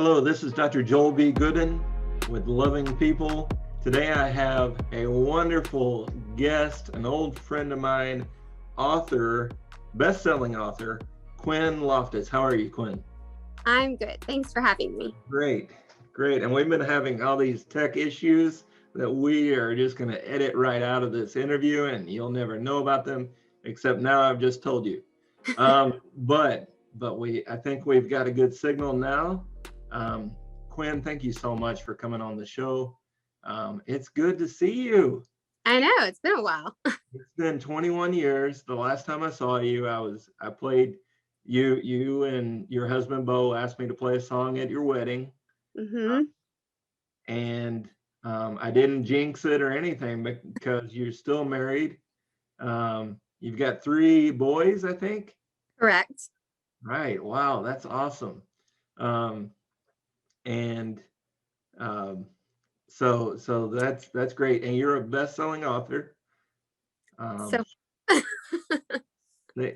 Hello, this is Dr. Joel B. Goodin with Loving People. Today I have a wonderful guest, an old friend of mine, author, best-selling author, Quinn Loftis. How are you, Quinn? I'm good. Thanks for having me. Great, great. And we've been having all these tech issues that we are just going to edit right out of this interview, and you'll never know about them, except now I've just told you. But I think we've got a good signal now. Quinn, thank you so much for coming on the show. It's good to see you. I know, it's been a while. It's been 21 years. The last time I saw you, I played you and your husband Bo asked me to play a song at your wedding. Mm-hmm. And I didn't jinx it or anything because you're still married. You've got 3 boys, I think. Correct. Right. Wow, that's awesome. So that's great. And you're a best-selling author. So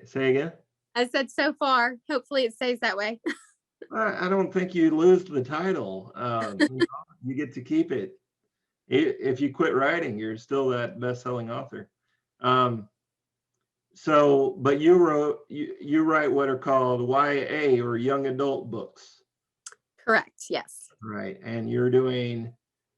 Say again? I said so far. Hopefully it stays that way. I don't think you lose the title. You get to keep it. If you quit writing, you're still that best-selling author. But you write what are called YA or young adult books. Correct. Yes. Right. And you're doing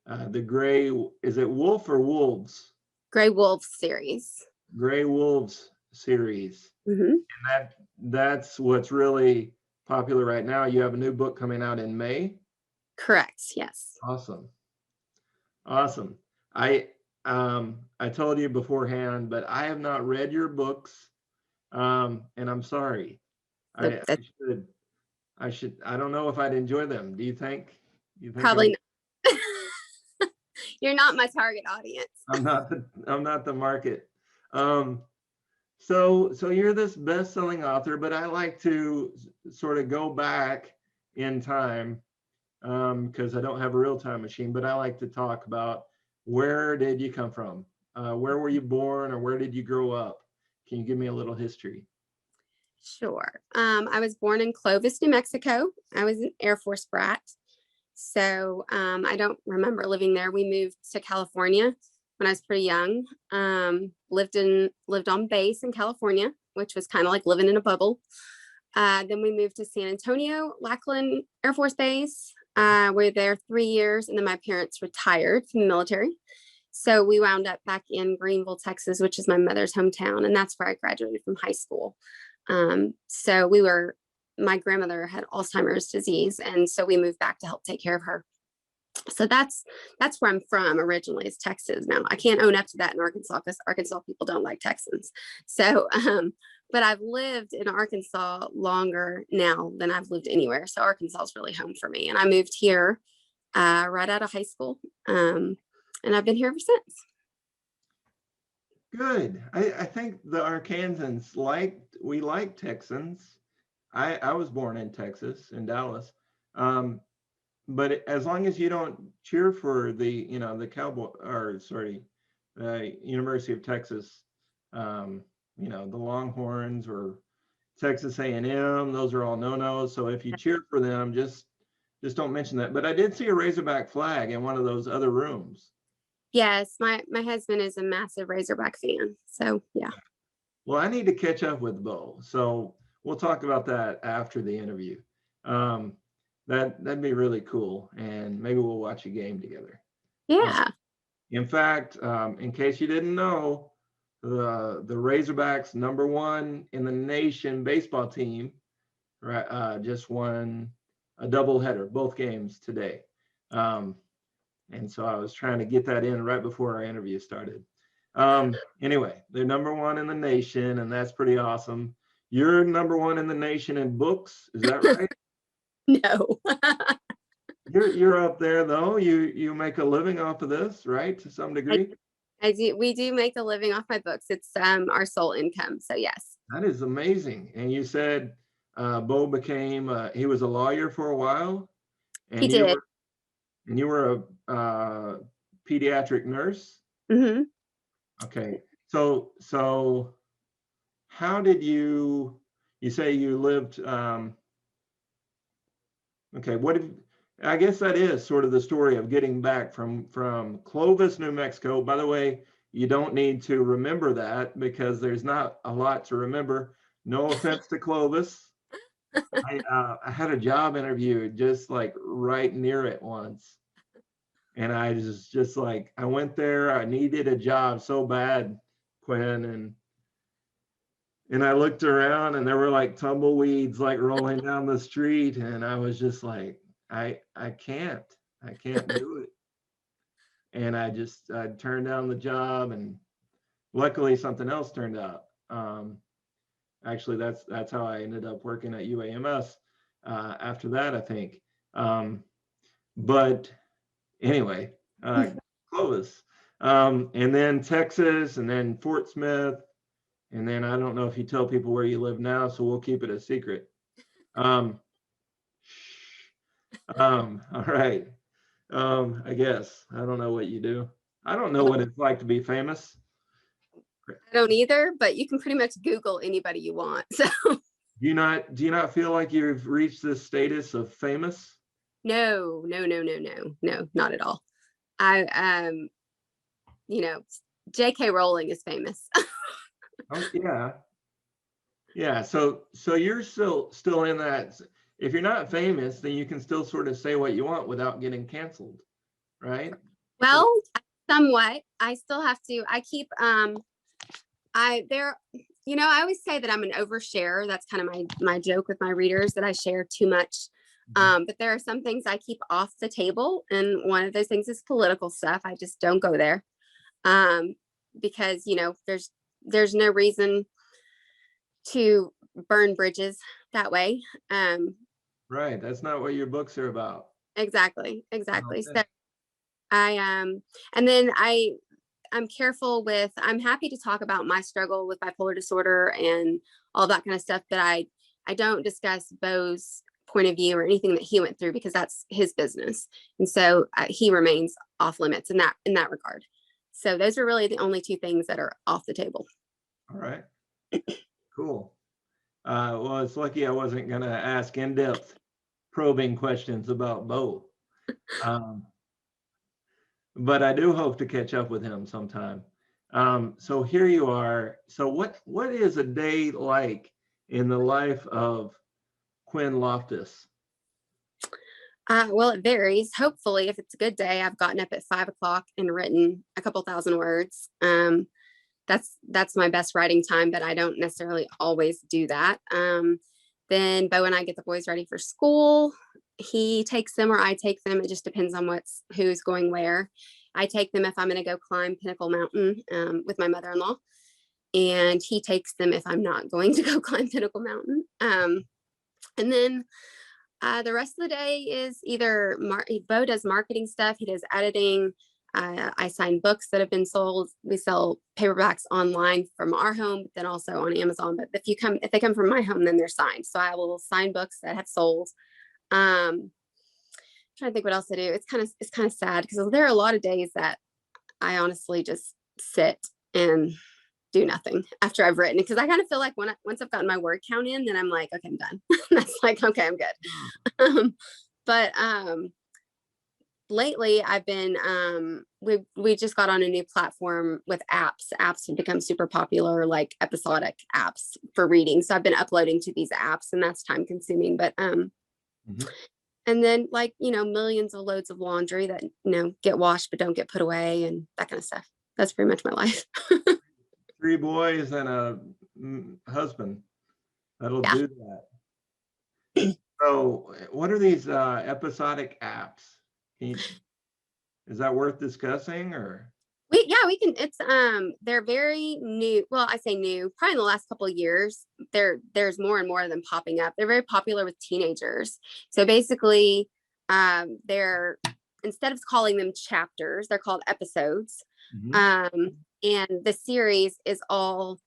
is it Wolf or Wolves? Gray Wolves series. Gray Wolves series. Mm-hmm. And that's what's really popular right now. You have a new book coming out in May. Correct. Yes. Awesome. I told you beforehand, but I have not read your books, and I'm sorry. I don't know if I'd enjoy them. Do you think? Probably not. You're not my target audience. I'm not the market. So you're this best-selling author, but I like to sort of go back in time because I don't have a real time machine, but I like to talk about where did you come from? Where were you born, or where did you grow up? Can you give me a little history? Sure. I was born in Clovis, New Mexico. I was an Air Force brat. So I don't remember living there. We moved to California when I was pretty young. Lived on base in California, which was kind of like living in a bubble. Then we moved to San Antonio, Lackland Air Force Base. We were there 3 years, and then my parents retired from the military. So we wound up back in Greenville, Texas, which is my mother's hometown, and that's where I graduated from high school. My grandmother had Alzheimer's disease, and so we moved back to help take care of her. So that's where I'm from originally, is Texas. Now I can't own up to that in Arkansas because Arkansas people don't like Texans. So, but I've lived in Arkansas longer now than I've lived anywhere. So Arkansas is really home for me. And I moved here right out of high school. And I've been here ever since. Good. I think the Arkansans we like Texans. I was born in Texas, in Dallas. But as long as you don't cheer for the University of Texas, the Longhorns or Texas A&M, those are all no-nos. So if you cheer for them, just don't mention that. But I did see a Razorback flag in one of those other rooms. Yes, my husband is a massive Razorback fan. So yeah. Well, I need to catch up with Bo. So we'll talk about that after the interview. That'd be really cool, and maybe we'll watch a game together. Yeah. In fact, in case you didn't know, the Razorbacks, #1 in the nation baseball team, just won a doubleheader, both games today. And so I was trying to get that in right before our interview started. Anyway, they're #1 in the nation, and that's pretty awesome. You're #1 in the nation in books, is that right? No. You're up there though. You make a living off of this, right? To some degree. I do. We do make a living off my books. It's our sole income. So yes. That is amazing. And you said Bo he was a lawyer for a while. And he did. You were a pediatric nurse. Mm-hmm. Okay. So how did you say you lived? Okay. I guess that is sort of the story of getting back from Clovis, New Mexico. By the way, you don't need to remember that because there's not a lot to remember. No offense to Clovis. I had a job interview just like right near it once. And I was just like, I went there, I needed a job so bad, Quinn, and I looked around and there were like tumbleweeds like rolling down the street. And I was just like, I can't do it. And I turned down the job, and luckily something else turned out. Actually, that's how I ended up working at UAMS after that, I think. But anyway, Clovis, and then Texas, and then Fort Smith, and then I don't know if you tell people where you live now, so we'll keep it a secret. All right. I guess I don't know what you do. I don't know what it's like to be famous. I don't either, but you can pretty much Google anybody you want. So Do you not feel like you've reached this status of famous? no, not at all. I J.K. Rowling is famous. Oh, yeah. Yeah. So you're still in that. If you're not famous, then you can still sort of say what you want without getting canceled, right? Well, somewhat. I still have to. I keep I always say that I'm an oversharer. That's kind of my joke with my readers, that I share too much. But there are some things I keep off the table, and one of those things is political stuff. I just don't go there, because there's no reason to burn bridges that way. Right. That's not what your books are about. Exactly. Okay. So and then I'm careful with, I'm happy to talk about my struggle with bipolar disorder and all that kind of stuff, but I don't discuss Bo's point of view or anything that he went through, because that's his business. And so he remains off limits in that regard. So those are really the only two things that are off the table. All right. Cool. Well, it's lucky I wasn't going to ask in-depth probing questions about Bo. But I do hope to catch up with him sometime. So here you are. So what is a day like in the life of Quinn Loftis? Well, it varies. Hopefully, if it's a good day, I've gotten up at 5 o'clock and written a couple thousand words. That's my best writing time, but I don't necessarily always do that. Then Bo and I get the boys ready for school. He takes them or I take them. It just depends on who's going where. I take them if I'm going to go climb Pinnacle Mountain with my mother-in-law, and he takes them if I'm not going to go climb Pinnacle Mountain. And then the rest of the day is either Bo does marketing stuff. He does editing. I sign books that have been sold. We sell paperbacks online from our home, but then also on Amazon. But if they come from my home, then they're signed. So I will sign books that have sold. Trying to think what else I do. It's kind of sad, because there are a lot of days that I honestly just sit and do nothing after I've written, because I kind of feel like once I've gotten my word count in, then I'm like, okay, I'm done. That's like, okay, I'm good. But lately I've been we just got on a new platform with apps have become super popular, like episodic apps for reading. So I've been uploading to these apps, and that's time consuming, but and then millions of loads of laundry that get washed but don't get put away, and that kind of stuff. That's pretty much my life. 3 boys and a husband that'll do that. So what are these episodic apps? Is that worth discussing, or? We can. It's they're very new. Well, I say new, probably in the last couple of years. There's more and more of them popping up. They're very popular with teenagers. So basically, they're, instead of calling them chapters, they're called episodes. And the series is all,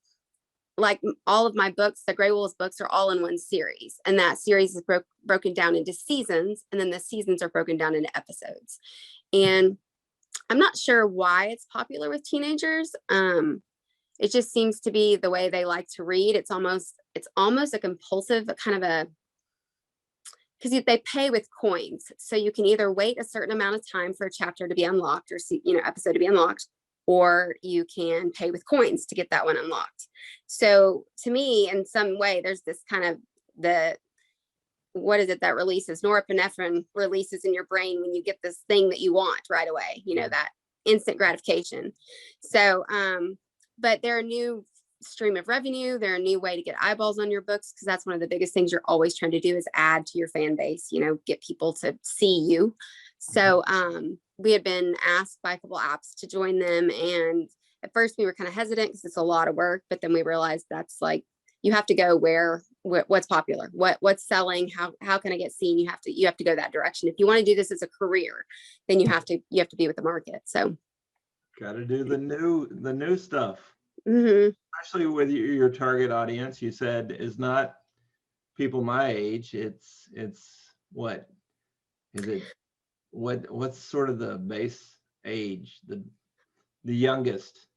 like all of my books, the Grey Wolves books, are all in one series, and that series is broken down into seasons, and then the seasons are broken down into episodes. And I'm not sure why it's popular with teenagers. It just seems to be the way they like to read. It's almost a compulsive kind of because they pay with coins. So you can either wait a certain amount of time for a chapter to be unlocked or episode to be unlocked, or you can pay with coins to get that one unlocked. So to me, in some way, there's this kind of what is it that releases? Norepinephrine releases in your brain when you get this thing that you want right away, that instant gratification. So, but they're a new stream of revenue. They're a new way to get eyeballs on your books, because that's one of the biggest things you're always trying to do is add to your fan base, get people to see you. So we had been asked by a couple apps to join them. And at first we were kind of hesitant because it's a lot of work, but then we realized that's like, you have to go what's popular, what's selling, how can I get seen? You have to go that direction. If you want to do this as a career, then you have to be with the market. So got to do the new stuff. Mm-hmm. Especially with your target audience, you said is not people my age. It's what is it? What's sort of the base age, the youngest?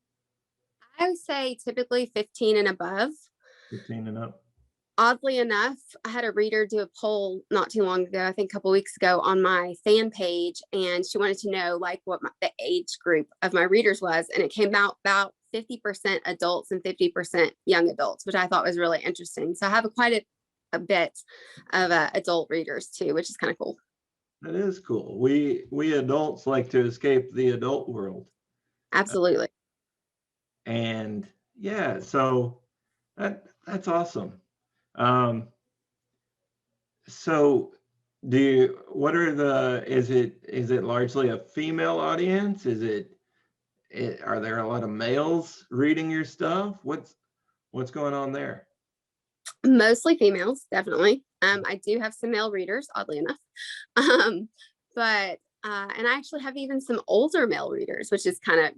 I would say typically 15 and above. 15 and up. Oddly enough, I had a reader do a poll not too long ago, I think a couple weeks ago, on my fan page, and she wanted to know like what the age group of my readers was, and it came out about 50% adults and 50% young adults, which I thought was really interesting. So I have quite a bit of adult readers too, which is kind of cool. That is cool. We adults like to escape the adult world. Absolutely. And yeah, so that's awesome. So is it largely a female audience? Are there a lot of males reading your stuff? What's going on there? Mostly females, definitely. I do have some male readers, oddly enough. But and I actually have even some older male readers, which is kind of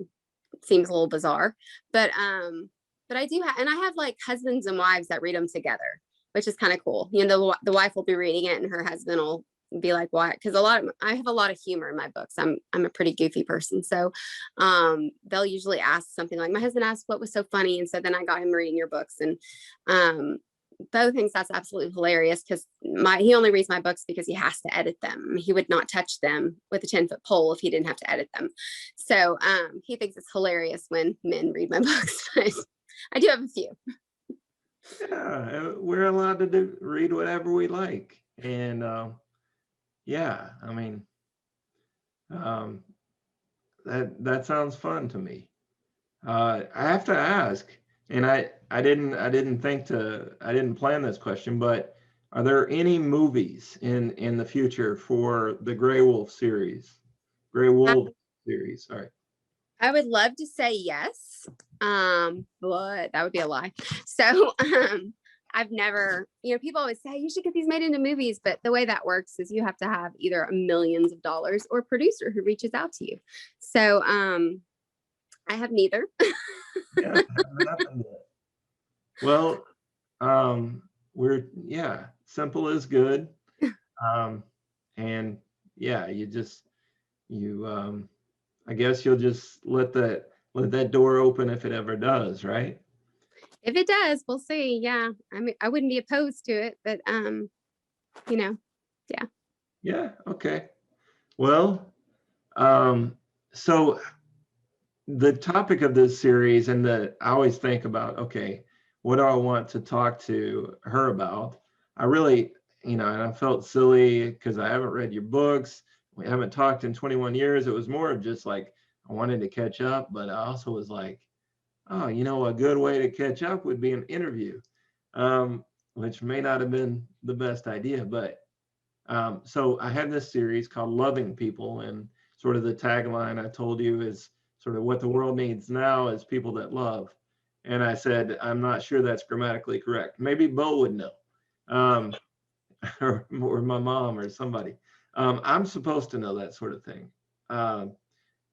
seems a little bizarre. But I do have, and I have like husbands and wives that read them together, which is kind of cool. The wife will be reading it and her husband will be like, why? Because I have a lot of humor in my books. I'm a pretty goofy person. So they'll usually ask something like, my husband asked what was so funny. And so then I got him reading your books. And Bo thinks that's absolutely hilarious because he only reads my books because he has to edit them. He would not touch them with a 10-foot pole if he didn't have to edit them. So he thinks it's hilarious when men read my books. But I do have a few. Yeah, we're allowed to read whatever we like. And yeah, I mean, that sounds fun to me. I have to ask, and I didn't plan this question, but are there any movies in the future for the Grey Wolf series? Sorry. I would love to say yes, but that would be a lie. So I've never, people always say you should get these made into movies, but the way that works is you have to have either millions of dollars or a producer who reaches out to you. So I have neither. Yeah, well, simple is good. And yeah, I guess you'll just let that door open if it ever does, right? If it does, we'll see. Yeah. I mean, I wouldn't be opposed to it, but yeah. Yeah, okay. Well, so the topic of this series, and I always think about, okay, what do I want to talk to her about? I really, and I felt silly because I haven't read your books. We haven't talked in 21 years. It was more of just like, I wanted to catch up, but I also was like, oh, a good way to catch up would be an interview, which may not have been the best idea. But so I had this series called Loving People, and sort of the tagline I told you is sort of what the world needs now is people that love. And I said, I'm not sure that's grammatically correct. Maybe Bo would know, or my mom or somebody. I'm supposed to know that sort of thing.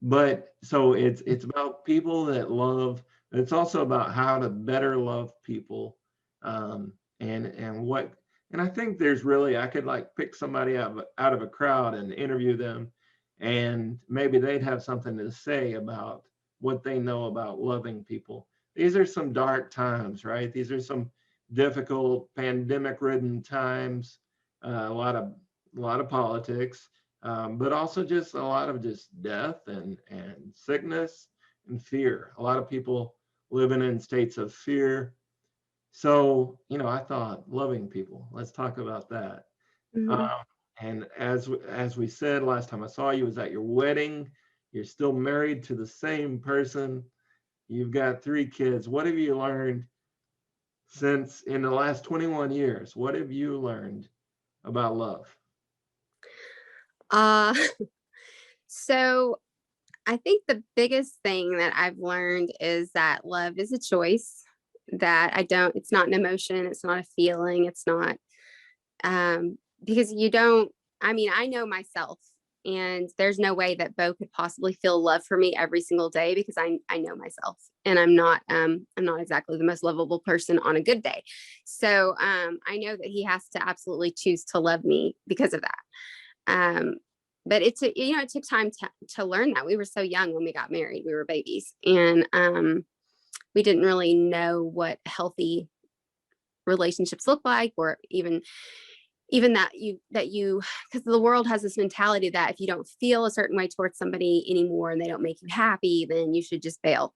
But so it's about people that love. It's also about how to better love people, and I think there's really, I could like pick somebody out of a crowd and interview them, and maybe they'd have something to say about what they know about loving people. These are some dark times, right? These are some difficult pandemic-ridden times. A lot of lot of politics, but also just a lot of just death and sickness and fear. A lot of people living in states of fear. So, I thought loving people, let's talk about that. Mhm. And as we said last time I saw you was at your wedding. You're still married to the same person. You've got 3 kids. What have you learned since in the last 21 years? What have you learned about love? Uh, so I think the biggest thing that I've learned is that love is a choice, that it's not an emotion, it's not a feeling, it's not, because I know myself, and there's no way that Bo could possibly feel love for me every single day, because I know myself, and I'm not exactly the most lovable person on a good day. So I know that he has to absolutely choose to love me because of that. But it took time to learn that. We were so young when we got married. We were babies, and we didn't really know what healthy relationships look like, or even because the world has this mentality that if you don't feel a certain way towards somebody anymore and they don't make you happy, then you should just bail.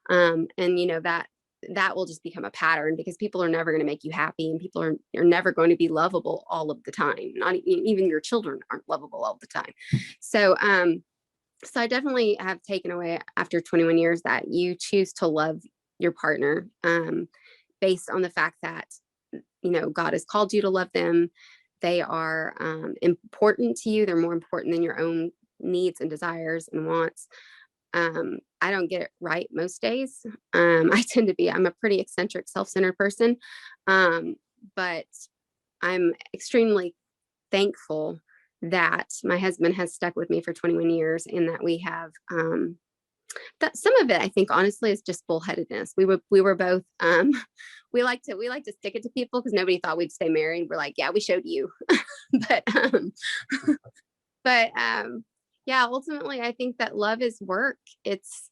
And that will just become a pattern, because people are never going to make you happy, and people are never going to be lovable all of the time. Not even your children aren't lovable all the time. So so I definitely have taken away after 21 years that you choose to love your partner, based on the fact that God has called you to love them. They are important to you. They're more important than your own needs and desires and wants. I don't get it right most days. I'm a pretty eccentric, self-centered person. But I'm extremely thankful that my husband has stuck with me for 21 years, and that we have, that some of it, I think, honestly, is just bullheadedness. We were both, we like to stick it to people, because nobody thought we'd stay married. We're like, yeah, we showed you. but but yeah, ultimately, I think that love is work. It's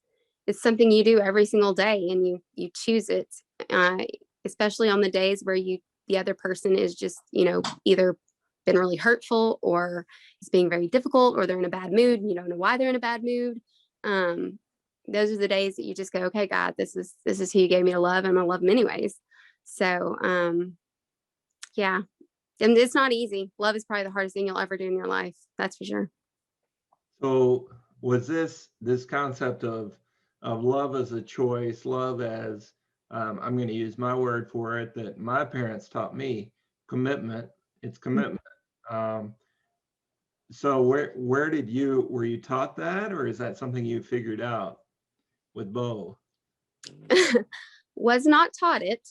something you do every single day, and you choose it, uh, especially on the days where the other person is just, either been really hurtful, or is being very difficult, or they're in a bad mood and you don't know why they're in a bad mood. Those are the days that you just go, okay, God, this is who you gave me to love, and I'm gonna love them anyways. So yeah, and it's not easy. Love is probably the hardest thing you'll ever do in your life. That's for sure. So was this concept of love as a choice, love as I'm going to use my word for it, that my parents taught me, commitment. It's commitment. Um, so where were you taught that, or is that something you figured out with Bo? Was not taught it.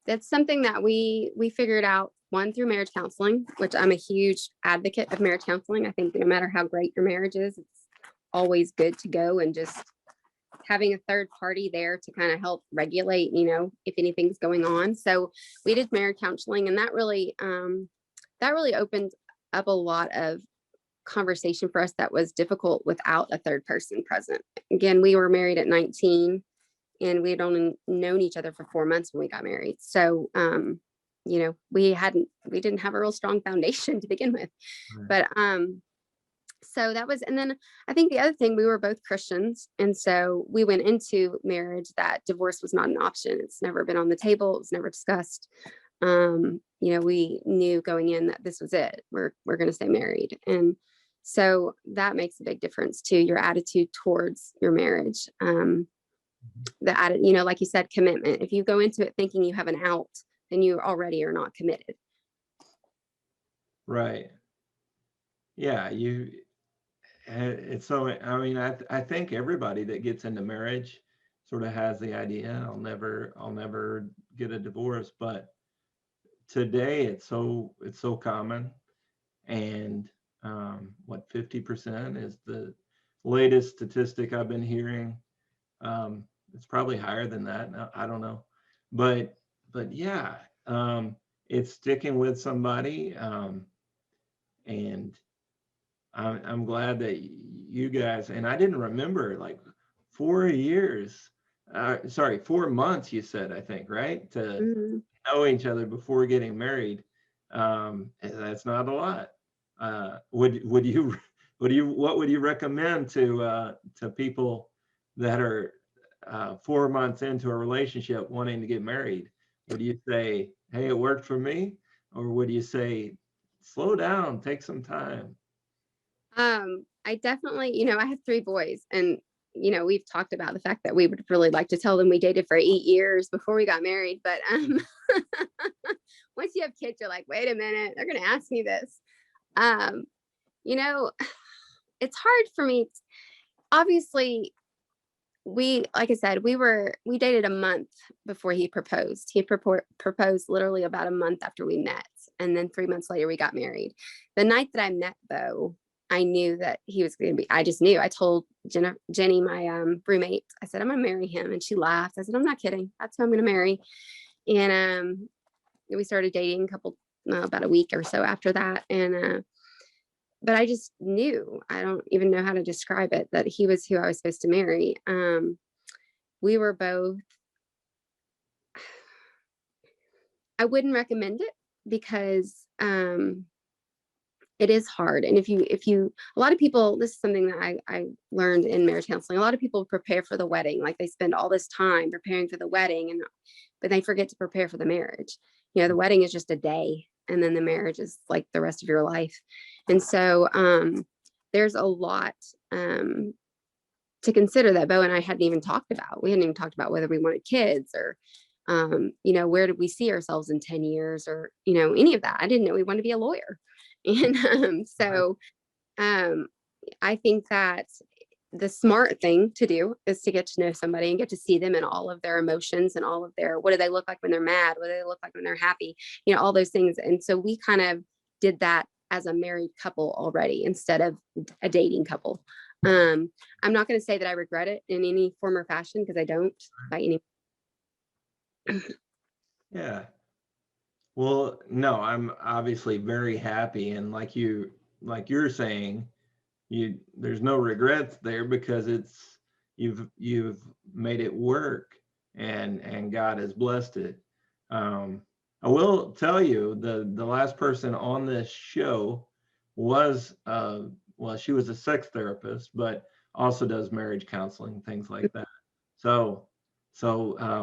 That's something that we figured out, one, through marriage counseling, which I'm a huge advocate of marriage counseling. I think no matter how great your marriage is, it's always good to go, and just having a third party there to kind of help regulate, if anything's going on. So we did marriage counseling, and that really opened up a lot of conversation for us that was difficult without a third person present. Again, we were married at 19, and we had only known each other for 4 months when we got married. So, we didn't have a real strong foundation to begin with. Right. But so that was, and then I think the other thing, we were both Christians, and so we went into marriage that divorce was not an option. It's never been on the table. It was never discussed. We knew going in that this was it. We're going to stay married, and so that makes a big difference to your attitude towards your marriage. Like you said, commitment. If you go into it thinking you have an out, then you already are not committed. Right. Yeah. It's so, I mean, I think everybody that gets into marriage sort of has the idea, I'll never get a divorce, but today it's so common. And what, 50% is the latest statistic I've been hearing. It's probably higher than that. I don't know, but yeah, it's sticking with somebody, and I'm glad that you guys, and I didn't remember, like 4 years, sorry, 4 months, you said, I think, right? To Mhm. know each other before getting married. And that's not a lot. Would you what would you recommend to people that are 4 months into a relationship wanting to get married? Would you say, hey, it worked for me? Or would you say, slow down, take some time? I definitely, I have 3 boys, and we've talked about the fact that we would really like to tell them we dated for 8 years before we got married. But once you have kids, you're like, wait a minute, they're gonna ask me this. Um, you know, it's hard for me. Obviously, like I said, we dated a month before he proposed. He proposed literally about a month after we met, and then 3 months later we got married. The night that I met, though, I knew that he was going to be. I just knew. I told Jenny, my roommate, I said, I'm gonna marry him, and she laughed. I said, I'm not kidding. That's who I'm gonna marry. And we started dating about a week or so after that, and but I just knew. I don't even know how to describe it, that he was who I was supposed to marry. We were both. I wouldn't recommend it because it is hard. And if you, a lot of people, this is something that I learned in marriage counseling. A lot of people prepare for the wedding, like they spend all this time preparing for the wedding, but they forget to prepare for the marriage. The wedding is just a day, and then the marriage is like the rest of your life. And so there's a lot to consider that Bo and I hadn't even talked about. We hadn't even talked about whether we wanted kids, or where did we see ourselves in 10 years, or any of that. I didn't know we wanted to be a lawyer. And so I think that the smart thing to do is to get to know somebody and get to see them in all of their emotions and all of their, what do they look like when they're mad? What do they look like when they're happy? All those things. And so we kind of did that as a married couple already, instead of a dating couple. I'm not going to say that I regret it in any form or fashion, because I don't by any. Yeah. Well, no, I'm obviously very happy, and like you're saying, there's no regrets there, because you've made it work, and God has blessed it. I will tell you, the last person on this show was well, she was a sex therapist, but also does marriage counseling, things like that. So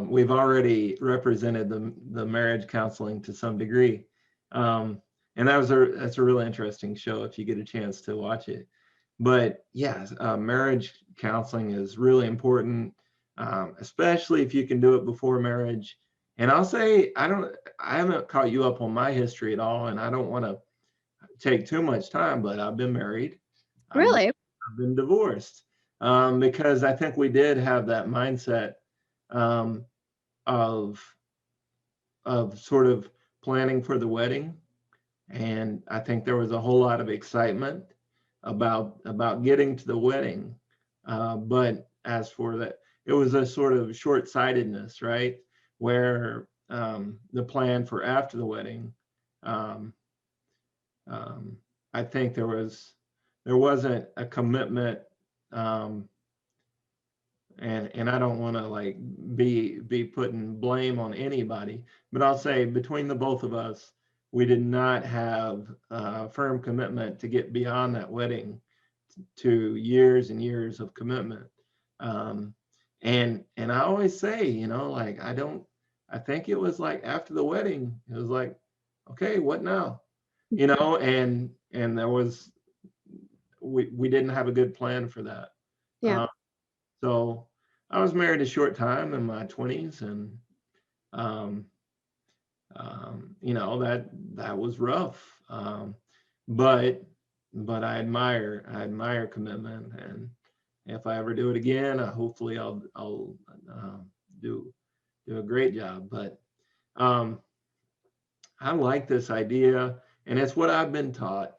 we've already represented the marriage counseling to some degree, and that's a really interesting show if you get a chance to watch it. But yes, marriage counseling is really important, especially if you can do it before marriage. And I'll say, I haven't caught you up on my history at all, and I don't want to take too much time, but I've been married. Really? I've been divorced, because I think we did have that mindset um, of sort of planning for the wedding, and I think there was a whole lot of excitement about getting to the wedding, but as for that, it was a sort of short-sightedness, right? Where the plan for after the wedding, um, I think there wasn't a commitment, um, and I don't want to like be putting blame on anybody, but I'll say between the both of us, we did not have a firm commitment to get beyond that wedding to years and years of commitment. Um, and I always say, like I think it was like after the wedding, it was like, okay, what now? And there was we didn't have a good plan for that. Yeah. So I was married a short time in my 20s, and um, that was rough. But I admire commitment, and if I ever do it again, hopefully I'll do a great job. But I like this idea, and it's what I've been taught.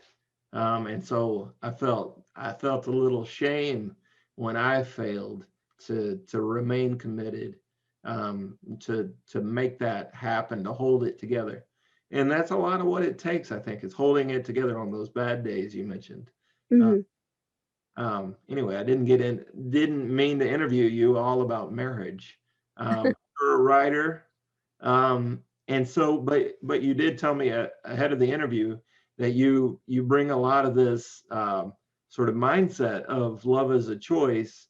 And so I felt a little shame when I failed to remain committed, to make that happen, to hold it together. And that's a lot of what it takes, I think, is holding it together on those bad days you mentioned. Mm-hmm. Anyway, I didn't mean to interview you all about marriage. You're a writer. And so, but you did tell me ahead of the interview that you bring a lot of this sort of mindset of love as a choice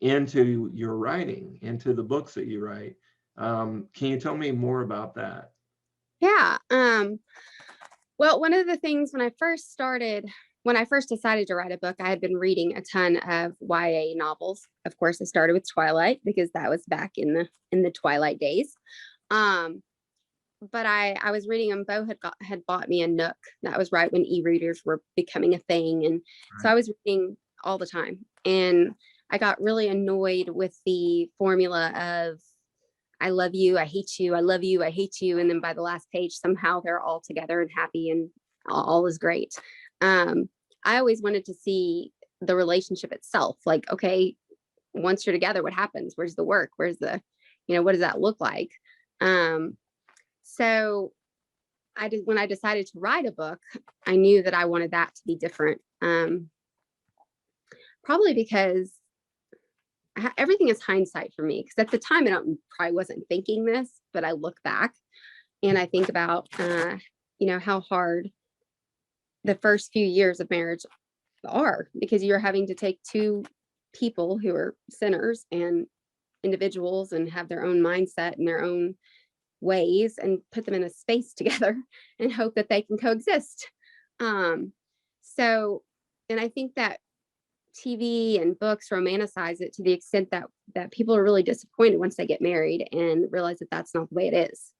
into your writing, into the books that you write. Can you tell me more about that? Yeah. Well, one of the things when I first decided to write a book, I had been reading a ton of YA novels. Of course, I started with Twilight because that was back in the Twilight days. Um, but I was reading them. Bo had bought me a Nook. That was right when e-readers were becoming a thing, and so I was reading all the time. And I got really annoyed with the formula of I love you, I hate you, I love you, I hate you, and then by the last page, somehow they're all together and happy, and all is great. I always wanted to see the relationship itself. Like, okay, once you're together, what happens? Where's the work? Where's the, what does that look like? So when I decided to write a book, I knew that I wanted that to be different. Probably because everything is hindsight for me. Because at the time, probably wasn't thinking this, but I look back and I think about, how hard the first few years of marriage are, because you're having to take two people who are sinners and individuals and have their own mindset and their own ways and put them in a space together and hope that they can coexist. So, and I think that TV and books romanticize it to the extent that people are really disappointed once they get married and realize that that's not the way it is.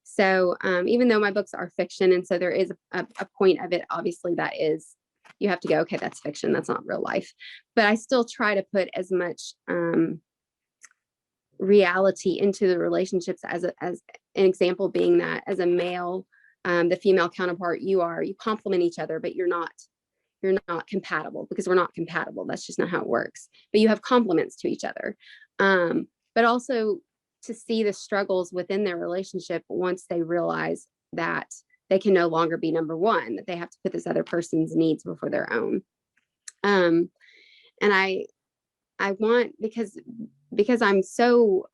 So even though my books are fiction, and so there is a point of it, obviously, that is, you have to go, okay, that's fiction, that's not real life. But I still try to put as much reality into the relationships, as an example being that as a male, the female counterpart, you complement each other, but you're not compatible, because we're not compatible. That's just not how it works. But you have complements to each other. But also to see the struggles within their relationship once they realize that they can no longer be number one, that they have to put this other person's needs before their own. And I want, because I'm so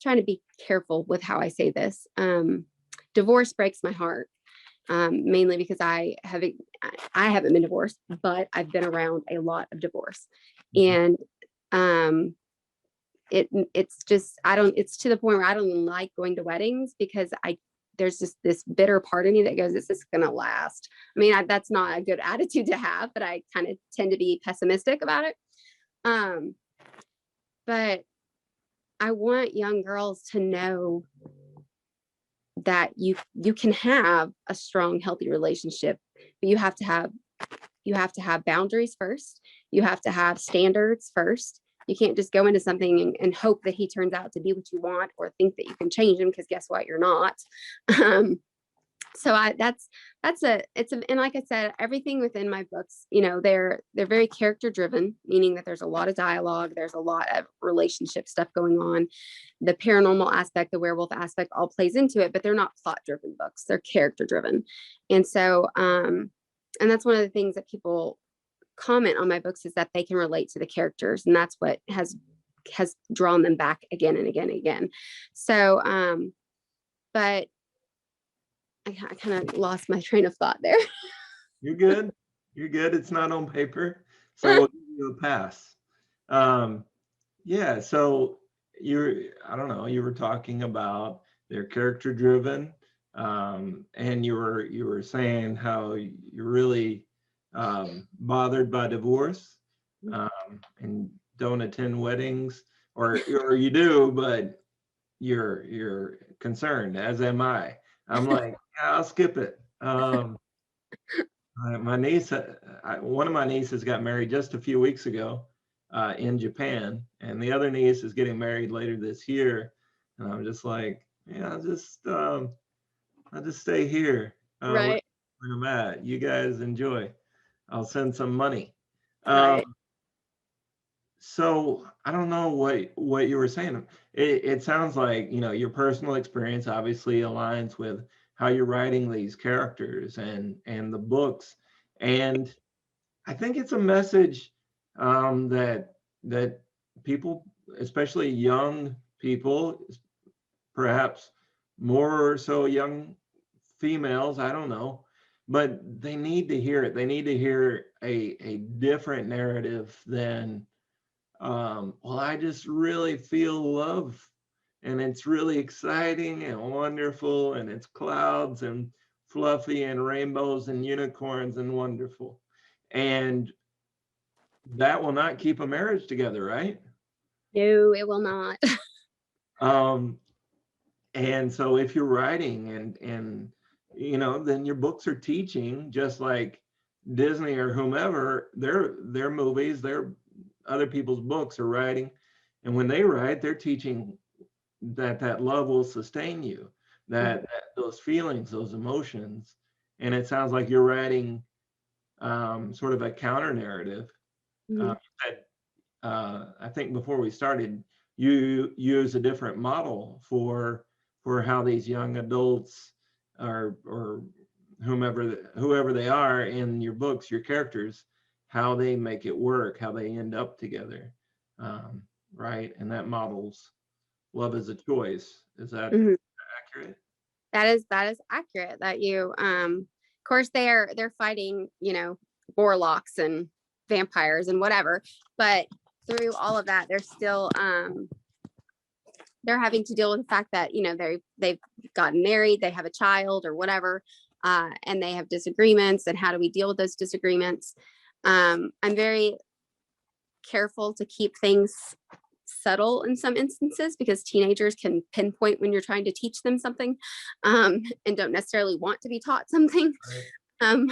trying to be careful with how I say this. Divorce breaks my heart. Mainly because I haven't been divorced, but I've been around a lot of divorce, and it's to the point where I don't even like going to weddings, because there's just this bitter part of me that goes, this is gonna last. I mean, that's not a good attitude to have, but I kind of tend to be pessimistic about it. But I want young girls to know that you can have a strong, healthy relationship, but you have to have boundaries first. You have to have standards first. You can't just go into something and hope that he turns out to be what you want, or think that you can change him, because guess what, you're not. So and like I said, everything within my books, they're very character driven, meaning that there's a lot of dialogue, there's a lot of relationship stuff going on. The paranormal aspect, the werewolf aspect, all plays into it, but they're not plot driven books. They're character driven. And so, and that's one of the things that people comment on my books, is that they can relate to the characters, and that's what has drawn them back again and again and again. So, but I kind of lost my train of thought there. You're good. You're good. It's not on paper, so we'll give you a pass. Yeah. So I don't know, you were talking about they're character driven, and you were saying how you're really bothered by divorce, and don't attend weddings, or you do, but you're concerned, as am I. I'm like, yeah, I'll skip it. My niece, one of my nieces got married just a few weeks ago in Japan, and the other niece is getting married later this year. And I'm just like, yeah, I'll just stay here Right. where I'm at. You guys enjoy. I'll send some money. Right. So I don't know what you were saying. It sounds like, your personal experience obviously aligns with how you're writing these characters and the books. And I think it's a message that people, especially young people, perhaps more so young females, I don't know, but they need to hear it. They need to hear a different narrative than, well, I just really feel love and it's really exciting and wonderful and it's clouds and fluffy and rainbows and unicorns and wonderful. And that will not keep a marriage together, right? No, it will not. Um, and so if you're writing and you know, then your books are teaching, just like Disney or whomever, their movies, their other people's books are writing. And when they write, they're teaching that love will sustain you, that those feelings, those emotions. And it sounds like you're writing sort of a counter narrative. Mhm. I think before we started, you use a different model for how these young adults or whoever they are in your books, your characters, how they make it work, how they end up together, right? And that models love as a choice. Is that Mhm. accurate? That is accurate. That you, of course, they're fighting, warlocks and vampires and whatever, but through all of that, they're still they're having to deal with the fact that they've gotten married, they have a child or whatever, and they have disagreements. And how do we deal with those disagreements? I'm very careful to keep things subtle in some instances because teenagers can pinpoint when you're trying to teach them something, and don't necessarily want to be taught something. Right. Um,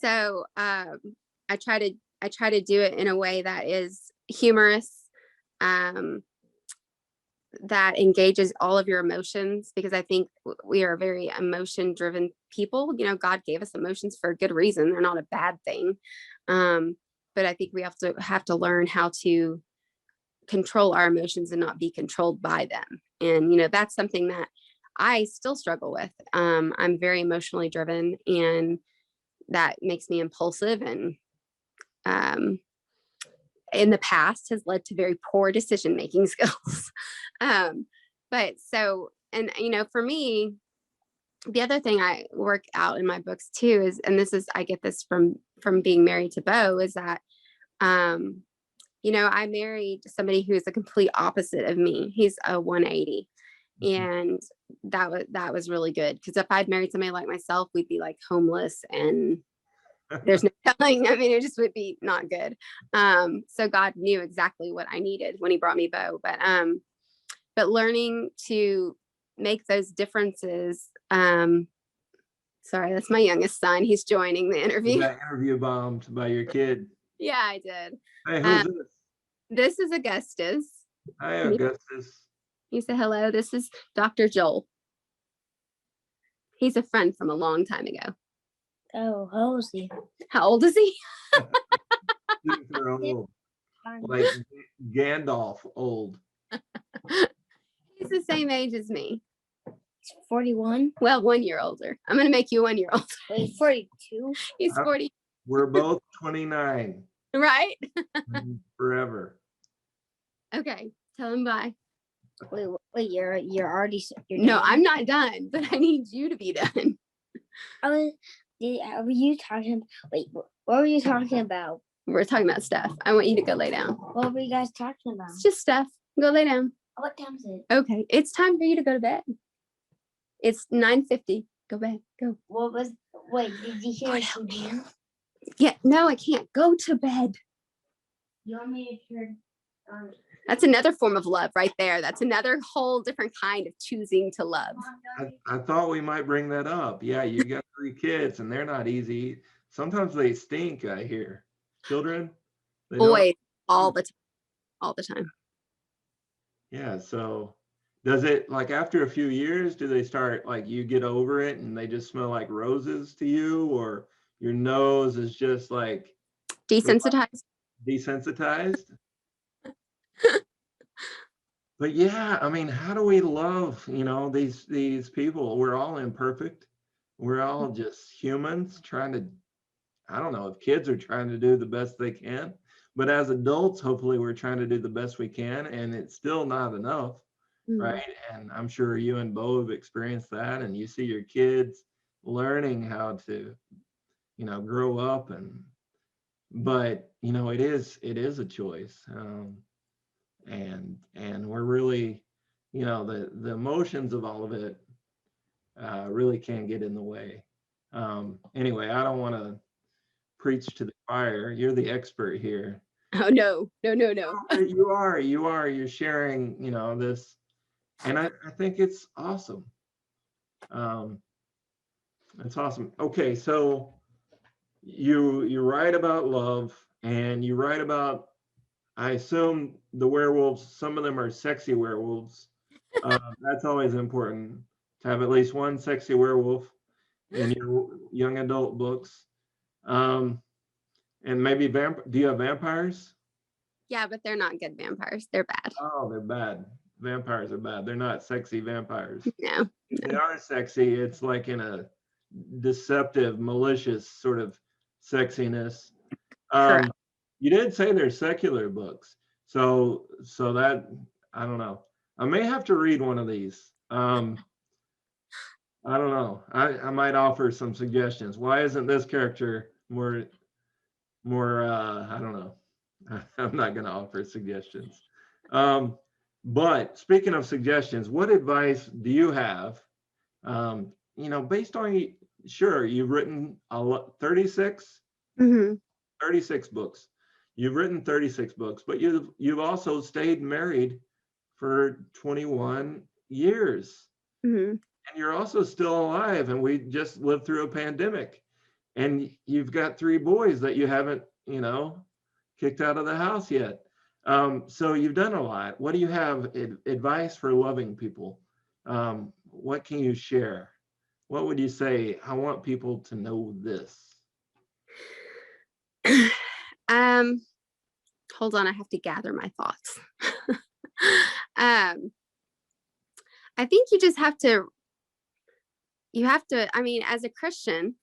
so I try to do it in a way that is humorous, that engages all of your emotions, because I think we are very emotion driven people. God gave us emotions for a good reason. They're not a bad thing. But I think we have to learn how to control our emotions and not be controlled by them. And that's something that I still struggle with. I'm very emotionally driven, and that makes me impulsive, and in the past has led to very poor decision making skills. But so, and for me, the other thing I work out in my books too is, and this is, I get this from being married to Bo, is that I married somebody who is a complete opposite of me. He's a 180. And that was really good, because if I'd married somebody like myself, we'd be like homeless, and there's no telling. I mean, it just would be not good. So God knew exactly what I needed when he brought me Bo. But learning to make those differences. Sorry, that's my youngest son. He's joining the You interview. got interview bombed by your kid. Yeah, I did. Hey, who's this? This is Augustus. Hi, Augustus. You say hello. This is Dr. Joel. He's a friend from a long time ago. Oh, how old is he? How old is he? Super old. Like Gandalf old. He's the same age as me. He's 41. Well, 1 year older. I'm going to make you 1 year old. Wait, 42? He's 40. We're both 29. Right? Forever. Okay. Tell him bye. Wait, you're already. You're No, done? I'm not done, but I need you to be done. Were you talking? Wait, what were you talking about? We're talking about stuff. I want you to go lay down. What were you guys talking about? It's just stuff. Go lay down. What time is it? Okay. It's time for you to go to bed. It's 9:50. Go bed. Go. What was? Wait, did you hear Boy, it? help me. Yeah. No, I can't. Go to bed. You want me to turn? That's another form of love right there. That's another whole different kind of choosing to love. I thought we might bring that up. Yeah, you got 3 kids and they're not easy. Sometimes they stink, I hear. Children? They don't- Boys, all the time. All the time. Yeah, so does it, like after a few years, do they start, like you get over it and they just smell like roses to you, or your nose is just like Desensitized. desensitized? But yeah, I mean, how do we love, these people? We're all imperfect. We're all just humans trying to, I don't know if kids are trying to do the best they can, but as adults, hopefully we're trying to do the best we can, and it's still not enough. right? And I'm sure you and Bo have experienced that, and you see your kids learning how to, grow up, but it is a choice, and we're really, the emotions of all of it really can get in the way. Anyway, I don't want to preach to the choir. You're the expert here. Oh, no. You're sharing, this, and I think it's awesome. It's awesome. Okay, so you write about love, and you write about, I assume, the werewolves. Some of them are sexy werewolves. That's always important to have at least one sexy werewolf in your young adult books. And maybe do you have vampires? Yeah, but they're not good vampires. They're bad. Oh, they're bad. Vampires are bad. They're not sexy vampires. No. They are sexy. It's like in a deceptive, malicious sort of sexiness. Correct. You did say they're secular books, so that, I don't know. I may have to read one of these. I don't know. I might offer some suggestions. Why isn't this character more? I don't know. I'm not going to offer suggestions. But speaking of suggestions, what advice do you have? Based on, sure, you've written 36, 36 books. You've written 36 books, but you've also stayed married for 21 years. And you're also still alive, and we just lived through a pandemic. And you've got 3 boys that you haven't, kicked out of the house yet. So you've done a lot. What do you have advice for loving people? What can you share? What would you say? I want people to know this. Hold on, I have to gather my thoughts. I think you just have to, I mean, as a Christian,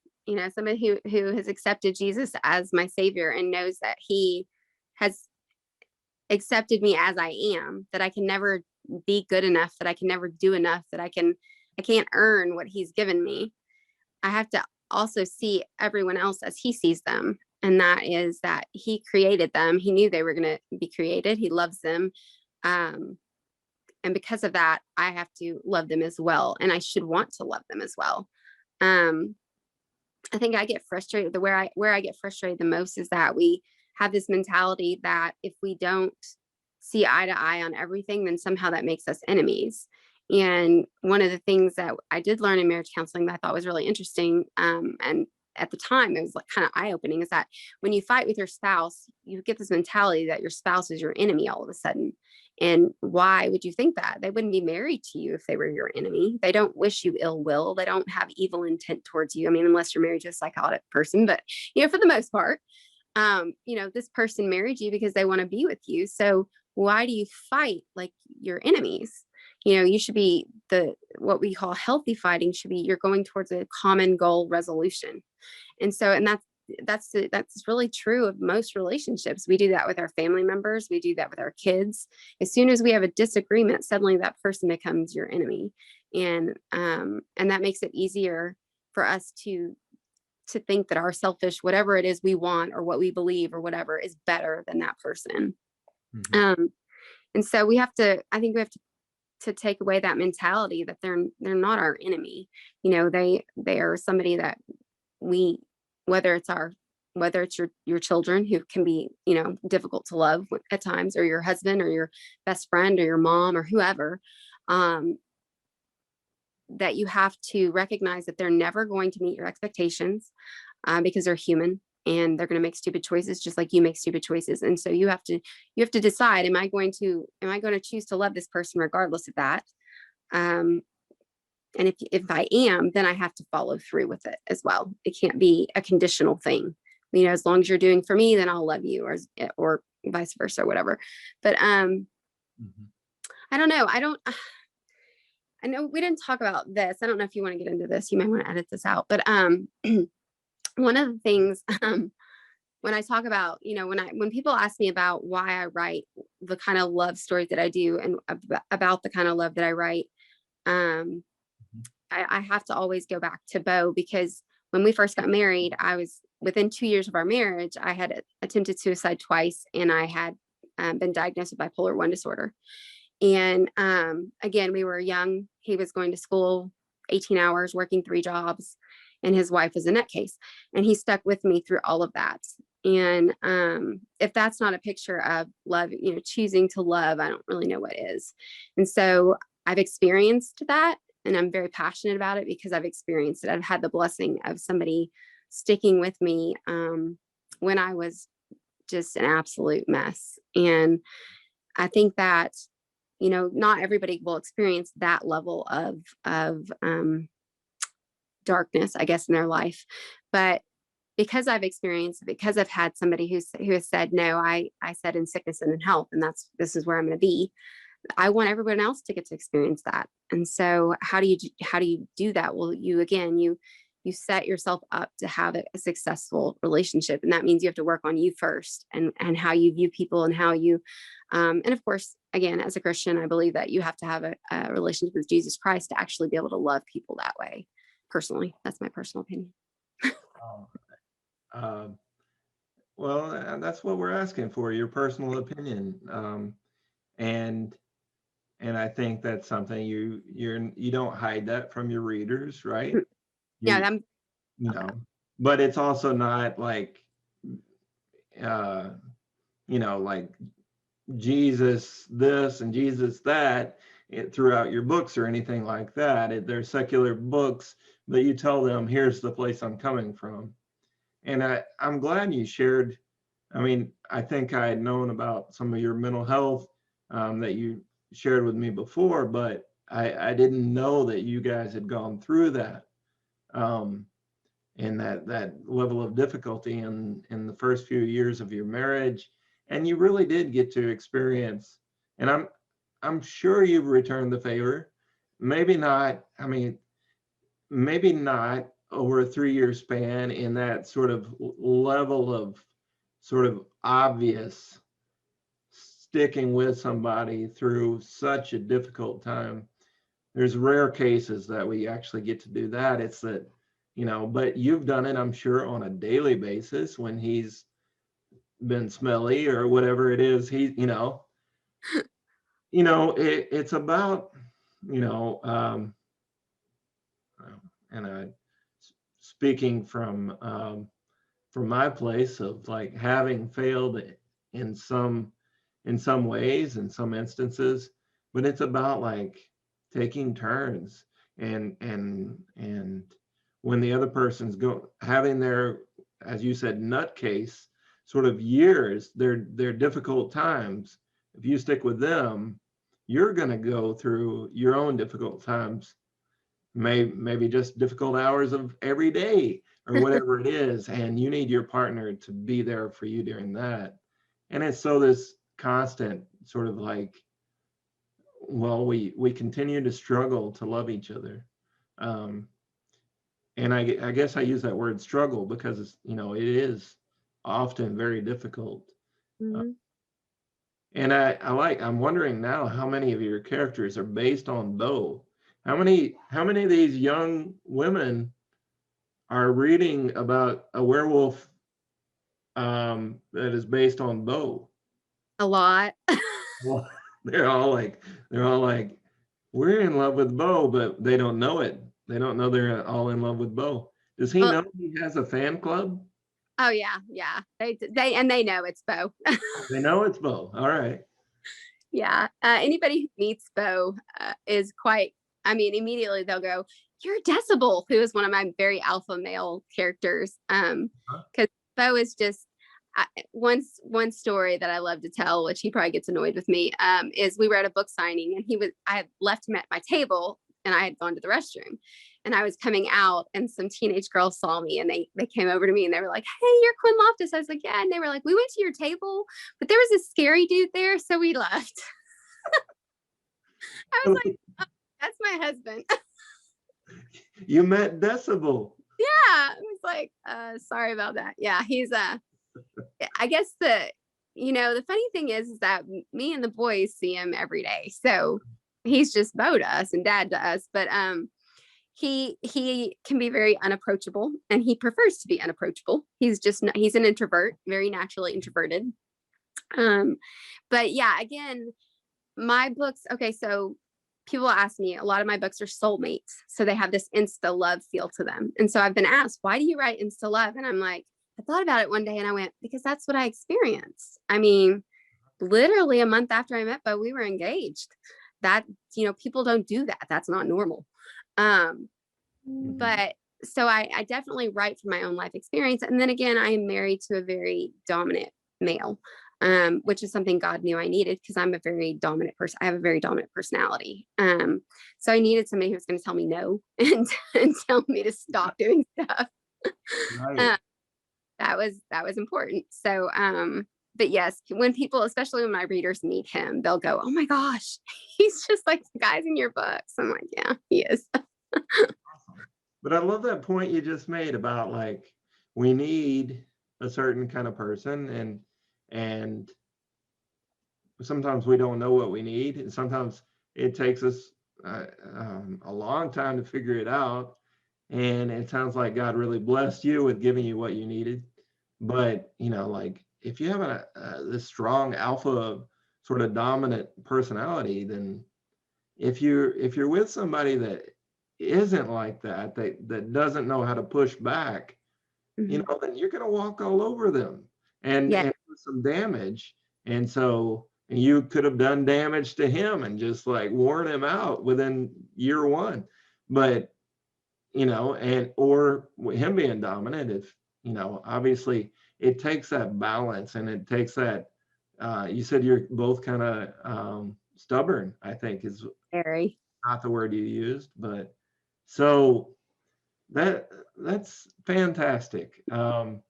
somebody who has accepted Jesus as my savior and knows that he has accepted me as I am, that I can never be good enough, that I can never do enough, that I can't earn what he's given me. I have to also see everyone else as he sees them. And that is that he created them. He knew they were going to be created. He loves them. And because of that, I have to love them as well. And I should want to love them as well. I think I get frustrated. Where I get frustrated the most is that we have this mentality that if we don't see eye to eye on everything, then somehow that makes us enemies. And one of the things that I did learn in marriage counseling that I thought was really interesting, and at the time it was like kind of eye-opening, is that when you fight with your spouse, you get this mentality that your spouse is your enemy all of a sudden. And why would you think that? They wouldn't be married to you if they were your enemy. They don't wish you ill will. They don't have evil intent towards you. I mean, unless you're married to a psychotic person, but for the most part, this person married you because they want to be with you. So why do you fight like your enemies? You should be what we call healthy fighting should be, you're going towards a common goal resolution. And so, and that's really true of most relationships. We do that with our family members. We do that with our kids. As soon as we have a disagreement, suddenly that person becomes your enemy. And that makes it easier for us to think that our selfish, whatever it is we want or what we believe or whatever, is better than that person. And so I think we have to take away that mentality that they're not our enemy. They are somebody that whether it's your children, who can be, difficult to love at times, or your husband or your best friend or your mom or whoever, that you have to recognize that they're never going to meet your expectations, because they're human and they're going to make stupid choices just like you make stupid choices. And so you have to decide, am I going to choose to love this person regardless of that? And if I am, then I have to follow through with it as well. It can't be a conditional thing. As long as you're doing for me, then I'll love you, or vice versa, or whatever. But I don't know. I know we didn't talk about this. I don't know if you want to get into this. You might want to edit this out. But one of the things when I talk about, when people ask me about why I write the kind of love stories that I do and about the kind of love that I write, I have to always go back to Bo, because when we first got married, I was within 2 years of our marriage, I had attempted suicide twice, and I had been diagnosed with bipolar 1 disorder. And again, we were young. He was going to school 18 hours, working 3 jobs, and his wife was a nutcase. And he stuck with me through all of that. And if that's not a picture of love, choosing to love, I don't really know what is. And so I've experienced that, and I'm very passionate about it because I've experienced it. I've had the blessing of somebody sticking with me when I was just an absolute mess. And I think that, not everybody will experience that level of darkness, I guess, in their life. But because I've experienced it, because I've had somebody who has said, no, I said in sickness and in health, and this is where I'm going to be. I want everyone else to get to experience that. And so how do you do that? Well, you set yourself up to have a successful relationship. And that means you have to work on you first, and how you view people, and how you, and of course, again, as a Christian, I believe that you have to have a relationship with Jesus Christ to actually be able to love people that way. Personally, that's my personal opinion. Well, that's what we're asking for, your personal opinion. And I think that's something you don't hide that from your readers, right? Yeah, But it's also not like, like Jesus this and Jesus that throughout your books or anything like that. They're secular books, but you tell them, here's the place I'm coming from. And I'm glad you shared. I mean, I think I had known about some of your mental health that you shared with me before, but I didn't know that you guys had gone through that, and that level of difficulty in the first few years of your marriage. And you really did get to experience, and I'm sure you've returned the favor. Maybe not, maybe not over a 3-year span in that sort of level of sort of obvious sticking with somebody through such a difficult time. There's rare cases that we actually get to do that. It's that, but you've done it, I'm sure, on a daily basis when he's been smelly or whatever it is. It's about, and speaking from my place of like having failed in some ways, in some instances, but it's about like taking turns, and when the other person's having their, as you said, nutcase sort of years, their difficult times, if you stick with them, you're going to go through your own difficult times, maybe just difficult hours of every day or whatever it is, and you need your partner to be there for you during that. And it's so this constant sort of like, well, we continue to struggle to love each other. And I guess I use that word struggle because it's, it is often very difficult. Mm-hmm. And I'm wondering now how many of your characters are based on Bo. How many of these young women are reading about a werewolf that is based on Bo? A lot. Well, they're all like, we're in love with Bo, but they don't know it. They don't know they're all in love with Bo. Does he know he has a fan club? Oh yeah. They know it's Bo. They know it's Bo. All right. Yeah. Anybody who meets Bo is quite, immediately they'll go, you're Decibel, who is one of my very alpha male characters. Because Bo is just, one story that I love to tell, which he probably gets annoyed with me, is we were at a book signing, and I had left him at my table, and I had gone to the restroom, and I was coming out, and some teenage girls saw me, and they came over to me, and they were like, hey, you're Quinn Loftis. I was like, yeah. And they were like, we went to your table, but there was a scary dude there, so we left. I was like, oh, that's my husband. You met Decibel. Yeah. I was like, sorry about that. Yeah. He's I guess the funny thing is that me and the boys see him every day. So he's just Bo to us and dad to us. But he can be very unapproachable, and he prefers to be unapproachable. He's an introvert, very naturally introverted. But yeah, again, my books, okay, so people ask me, a lot of my books are soulmates. So they have this insta love feel to them. And so I've been asked, why do you write insta love? And I'm like, I thought about it one day and I went, because that's what I experienced. I mean, literally a month after I met Bo, we were engaged. That, people don't do that. That's not normal. But so I definitely write from my own life experience. And then again, I am married to a very dominant male, which is something God knew I needed, because I'm a very dominant person. I have a very dominant personality. So I needed somebody who was going to tell me no and tell me to stop doing stuff. Right. That was important. So, but yes, when people, especially when my readers meet him, they'll go, "Oh my gosh, he's just like the guys in your books." I'm like, yeah, he is. Awesome. But I love that point you just made about, like, we need a certain kind of person, and sometimes we don't know what we need, and sometimes it takes us a long time to figure it out. And it sounds like God really blessed you with giving you what you needed. But like, if you have this strong alpha sort of dominant personality, then if you're with somebody that isn't like that doesn't know how to push back, then you're going to walk all over them and do some damage. And so you could have done damage to him and just like worn him out within year one. But or him being dominant, if obviously it takes that balance, and it takes that, you said you're both kind of stubborn, I think is Very. not the word you used, but so that's fantastic. And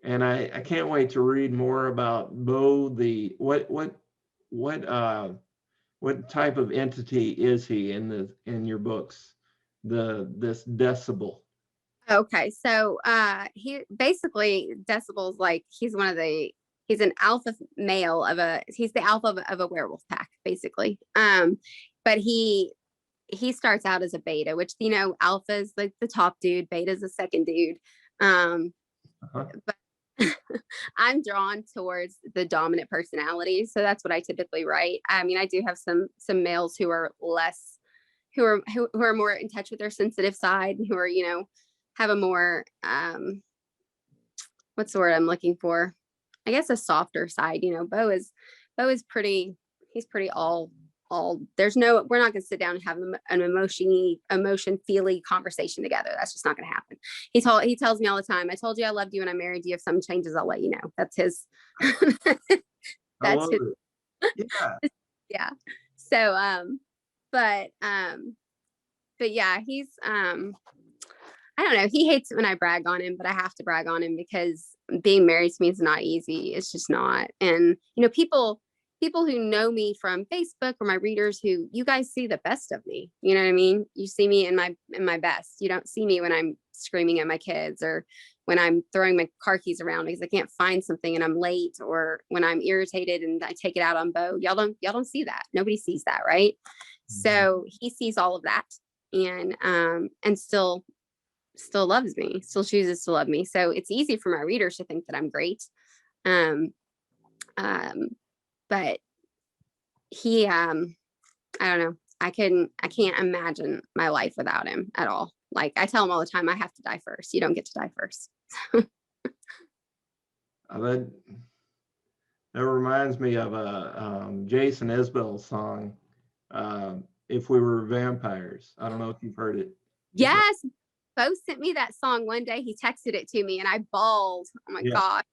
I can't wait to read more about Bo. What type of entity is he in your books? This decibel. Okay, so he basically, Decibel's like, he's an alpha male he's the alpha of a werewolf pack, basically. But he starts out as a beta, which alpha is like the top dude, beta is the second dude. But I'm drawn towards the dominant personality, so that's what I typically write. I mean, I do have some males who are less, who are more in touch with their sensitive side, who are have a more what's the word I'm looking for? I guess a softer side. Bo is pretty. He's pretty all. We're not going to sit down and have an emotion feely conversation together. That's just not going to happen. He tells me all the time, "I told you I loved you and I married you. If something changes, I'll let you know." That's his. That's his. Yeah. Yeah. So, but yeah, he's, I don't know. He hates it when I brag on him, but I have to brag on him because being married to me is not easy. It's just not. And, people who know me from Facebook, or my readers, who you guys see the best of me, you know what I mean? You see me in my best. You don't see me when I'm screaming at my kids, or when I'm throwing my car keys around because I can't find something and I'm late, or when I'm irritated and I take it out on Bo. Y'all don't see that. Nobody sees that, right? So he sees all of that, and still loves me, still chooses to love me. So it's easy for my readers to think that I'm great. But he, I don't know. I can't imagine my life without him at all. Like, I tell him all the time, I have to die first. You don't get to die first. That reminds me of a Jason Isbell song, "If We Were Vampires." I don't know if you've heard it. Yes. Bo sent me that song one day. He texted it to me and I bawled. Oh my God.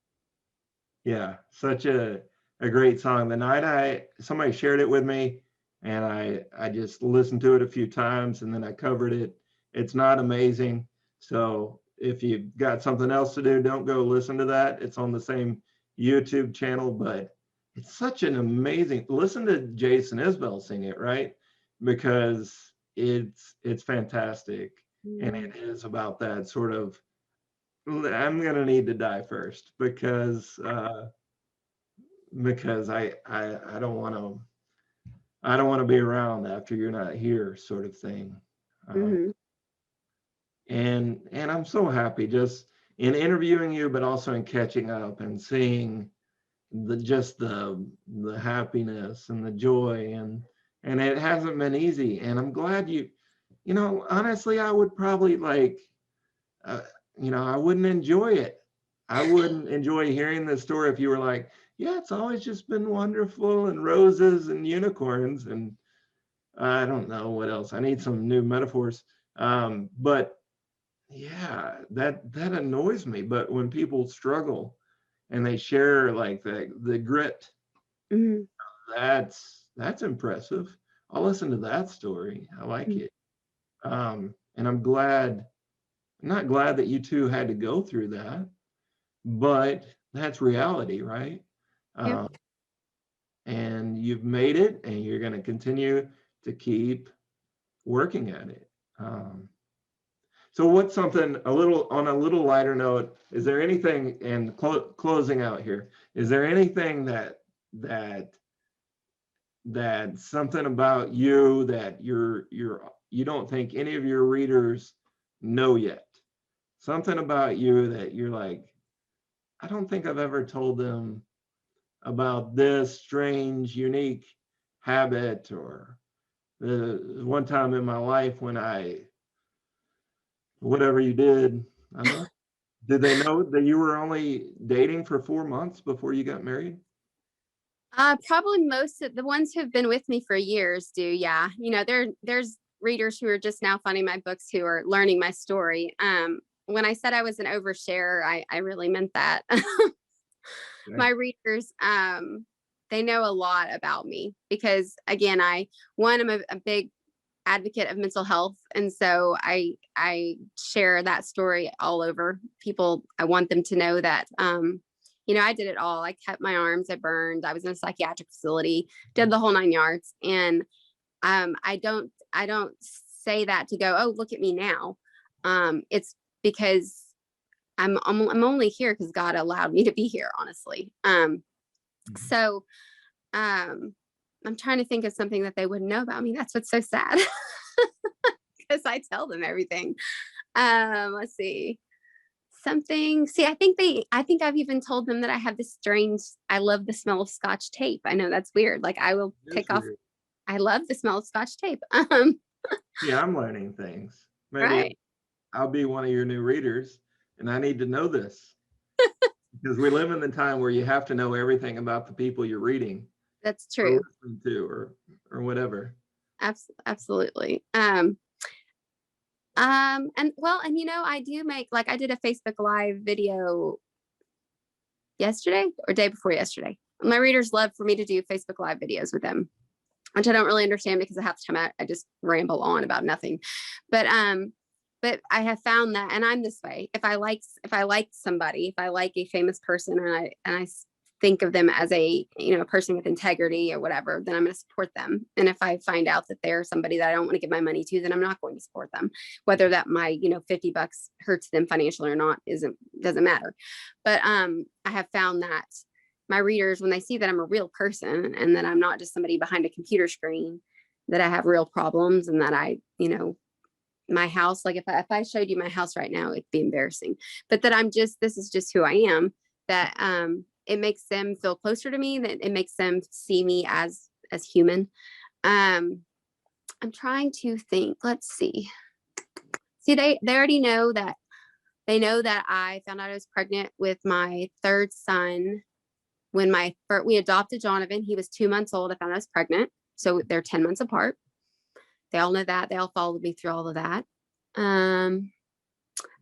Yeah, such a great song. The night somebody shared it with me, and I just listened to it a few times, and then I covered it. It's not amazing. So if you've got something else to do, don't go listen to that. It's on the same YouTube channel, but it's such an amazing, listen to Jason Isbell sing it, right? Because it's fantastic. And it is about that sort of I'm gonna need to die first because I don't want to be around after you're not here, sort of thing. Mhm. And I'm so happy just in interviewing you, but also in catching up and seeing the happiness and the joy, and it hasn't been easy. And I'm glad honestly, I would probably uh, I wouldn't enjoy it. I wouldn't enjoy hearing the story if you were like, yeah, it's always just been wonderful and roses and unicorns and I don't know what else. I need some new metaphors. But yeah, that annoys me. But when people struggle and they share like the grit, Mhm. that's impressive. I'll listen to that story. I like it. And I'm not glad that you two had to go through that, but that's reality, right? Yep. Um, and you've made it, and you're going to continue to keep working at it. So what's something on a little lighter note, is there anything, and closing out here, is there anything that something about you that you don't think any of your readers know yet? Something about you that you're like, I don't think I've ever told them about this strange, unique habit, or the one time in my life when whatever you did, I don't know. Did they know that you were only dating for 4 months before you got married? Probably most of the ones who've been with me for years do. Yeah. There's readers who are just now finding my books who are learning my story. When I said I was an oversharer, I really meant that. Okay. My readers, they know a lot about me because again, I'm a big advocate of mental health. And so I share that story all over. People, I want them to know that, I did it all. I cut my arms, I burned, I was in a psychiatric facility, did the whole 9 yards. And I don't say that to go, oh, look at me now. It's because I'm only here because God allowed me to be here, honestly. So I'm trying to think of something that they wouldn't know about me. That's what's so sad. Because I tell them everything. Let's see. I think I've even told them that I have this strange, I love the smell of Scotch tape. I know that's weird. Like I will That's take off, weird. I love the smell of Scotch tape. Yeah, I'm learning things. Maybe Right. I'll be one of your new readers, and I need to know this because we live in the time where you have to know everything about the people you're reading That's or true. listening to, or whatever. Absolutely. And well, and I do make, like, I did a Facebook Live video yesterday or day before yesterday. My readers love for me to do Facebook Live videos with them, which I don't really understand because half the time I just ramble on about nothing. But I have found that, and I'm this way. If I like somebody, if I like a famous person, and I think of them as a person with integrity or whatever, then I'm going to support them. And if I find out that they're somebody that I don't want to give my money to, then I'm not going to support them. Whether that my $50 hurts them financially or not doesn't matter. But I have found that my readers, when they see that I'm a real person and that I'm not just somebody behind a computer screen, that I have real problems, and that my house, like if I showed you my house right now, it'd be embarrassing, but that this is just who I am, that it makes them feel closer to me, that it makes them see me as human. I'm trying to think. Let's see. They already know that. They know that I found out I was pregnant with my third son when we adopted Jonathan. He was 2 months old. I found I was pregnant. So they're 10 months apart. They all know that. They all followed me through all of that.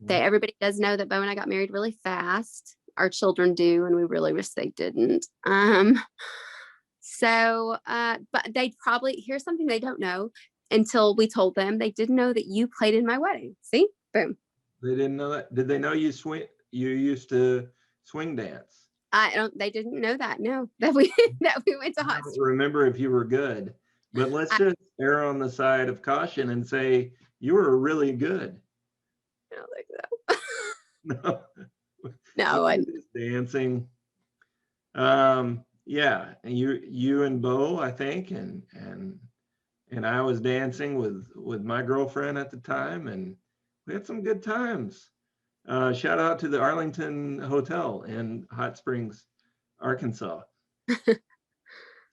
Everybody does know that Bo and I got married really fast. Our children do, and we really wish they didn't. But here's something they don't know until we told them. They didn't know that you played in my wedding. See? Boom. They didn't know that. Did they know you used to swing dance? They didn't know that. No, that we went to I hot don't springs. remember if you were good, but let's just err on the side of caution and say you were really good. I don't think so. No. No, I, Just dancing. Yeah, and you and Bo, I think, and I was dancing with my girlfriend at the time, and we had some good times. Shout out to the Arlington Hotel in Hot Springs, Arkansas.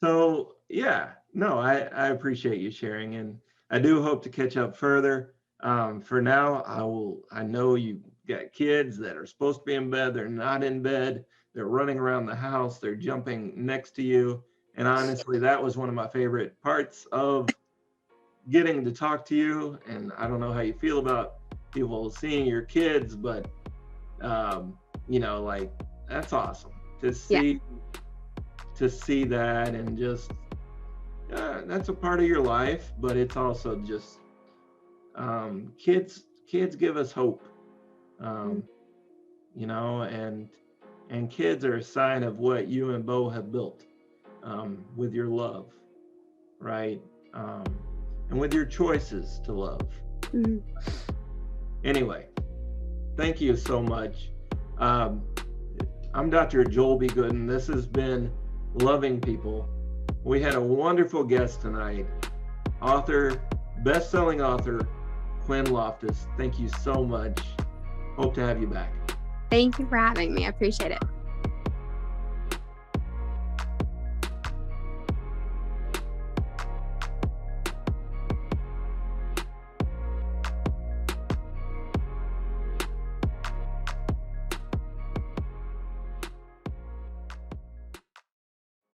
So yeah, no, I appreciate you sharing, and I do hope to catch up further. For now, I know you got kids that are supposed to be in bed, they're not in bed, they're running around the house, they're jumping next to you. And honestly, that was one of my favorite parts of getting to talk to you. And I don't know how you feel about people seeing your kids, but like, that's awesome to see. To see that, and just that's a part of your life, but it's also just kids give us hope, and kids are a sign of what you and Bo have built, with your love, right, and with your choices to love. Mhm. Anyway, thank you so much. I'm Dr. Joel B. Goodin. This has been Loving People. We had a wonderful guest tonight, best-selling author, Quinn Loftis. Thank you so much. Hope to have you back. Thank you for having me. I appreciate it.